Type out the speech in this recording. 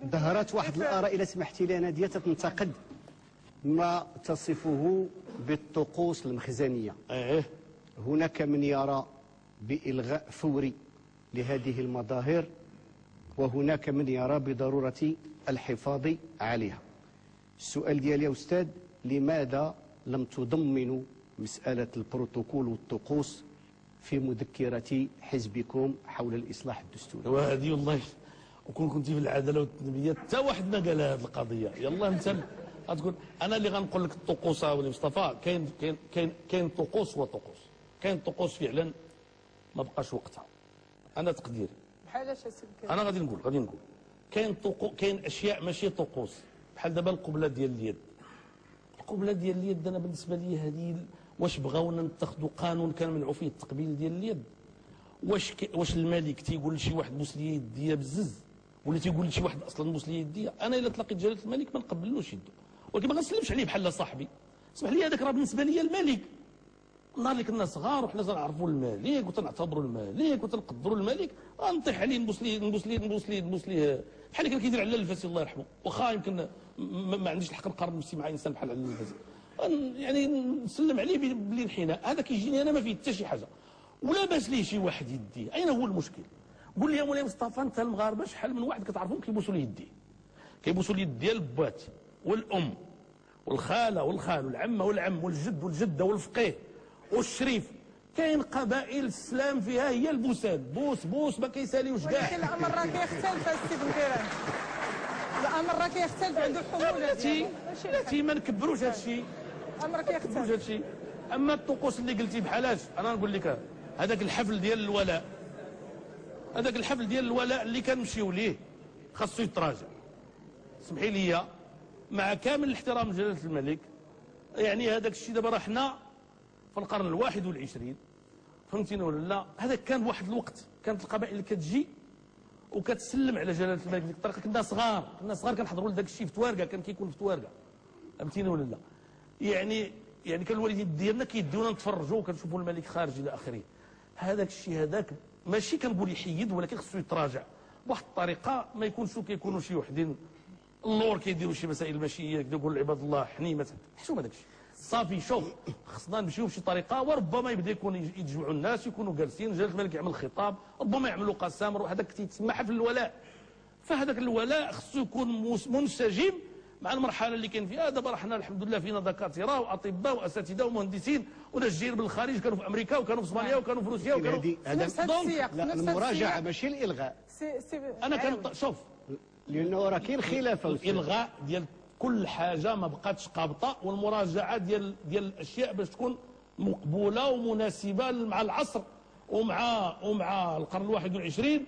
ظهرت واحد الآراء إذا سمحتي لي أنا ديال تنتقد ما تصفه بالطقوس المخزنية. هناك من يرى بإلغاء فوري لهذه المظاهر، وهناك من يرى بضرورة الحفاظ عليها. السؤال ديالي يا أستاذ، لماذا لم تضمنوا مسألة البروتوكول والطقوس في مذكرة حزبكم حول الإصلاح الدستوري؟ وهذه والله وكون كنتي في العداله والتنميه حتى واحد ما قال هذه القضيه. يلا انت غتقول انا اللي غنقول لك الطقوس ولي مصطفى. كاين طقوس وطقوس. كاين طقوس فعلا ما بقاش وقتها. انا تقديري بحال اش اسيدي انا غادي نقول كاين اشياء ماشي طقوس، بحال دابا القبله ديال اليد. القبله ديال اليد انا بالنسبه لي هذه واش بغاونا نتخذوا قانون كنمنعوا فيه التقبيل ديال اليد؟ واش الملك تيقول لشي واحد بوس لي يديا بزز، ولا تيقول لشي واحد اصلا بوس لي يديا؟ انا الا تلاقيت جلاله الملك ما نقبلوش يده، ولكن ما غنسلمش عليه بحال صاحبي. اسمح لي هذاك راه بالنسبه لي الملك. النهار اللي كنا صغار وحنا تنعرفوا الملك وتنعتبروا الملك وتنقدروا الملك غنطيح عليه نبوس ليه بحال اللي كان كيدير على الفاسي الله يرحمه. واخا يمكن ما عنديش الحق نقارن نفسي مع انسان بحال على الفاسي، يعني نسلم عليه بالانحناء. هذا كيجيني انا ما فيه حتى شي حاجه، ولا باس ليه شي واحد يديه. اين هو المشكل؟ قول لي يا مولاي مصطفى، انت المغاربه شحال من واحد كتعرفهم كيبوسوا ليه يديه، كيبوسوا ليه ديال البات والام والخاله والخال والعمه والعم والجد والجده والفقيه والشريف. كاين قبائل السلام فيها هي البوسان، بوس ما كيساليوش كاع. ولكن الامر راه كيختلف السي بن كيران، الامر راه كيختلف عنده الحموله. لا ما نكبروش هذا الشيء، الامر كيختلف هذا الشيء. اما الطقوس اللي قلتي بحالاش، انا نقول لك هذاك الحفل ديال الولاء، هذاك الحفل ديال الولاء اللي كنمشيو ليه خاصو يتراجع. سمحي لي مع كامل الاحترام لجلاله الملك، يعني هذاك الشيء دابا راه حنا في القرن ال21، فهمتيني ولا لا؟ هذاك كان بواحد الوقت كانت القبائل اللي كتجي وكتسلم على جلاله الملك بديك الطريقه. كنا صغار كنحضروا لذاك الشيء في توارقه، كان كيكون في توارقه، فهمتيني ولا لا؟ يعني كان الوالدين ديالنا كيديونا نتفرجوا وكنشوفوا الملك خارج الى اخره. هذاك الشيء هذاك ماشي كنقول يحيد، ولكن خصو يتراجع بواحد الطريقه. ما كيكونوا شي وحدين اللور كيديروا شي مسائل ماشي كيقول عباد الله حني ما تحشوم هذاك الشيء. صافي شوف، خصنا نمشيو بشي طريقه، وربما يبدا يكون يتجمعوا الناس يكونوا جالسين، جلاله الملك يعمل خطاب، ربما يعملوا قسام، هذاك تيتسمى حفل الولاء. فهذاك الولاء خصو يكون منسجم مع المرحله اللي كاين فيها. دابا حنا الحمد لله فينا دكاتره واطباء واساتذه ومهندسين وناس جايين من الخارج، كانوا في امريكا وكانوا في اسبانيا وكانوا في روسيا وكانوا في نفس هذا السياق. المراجعه ماشي الالغاء. انا شوف، لانه راه كاين خلاف. الالغاء ديال كل حاجه ما بقاتش قابطه، والمراجعه ديال الاشياء باش تكون مقبوله ومناسبه مع العصر ومع القرن ال21.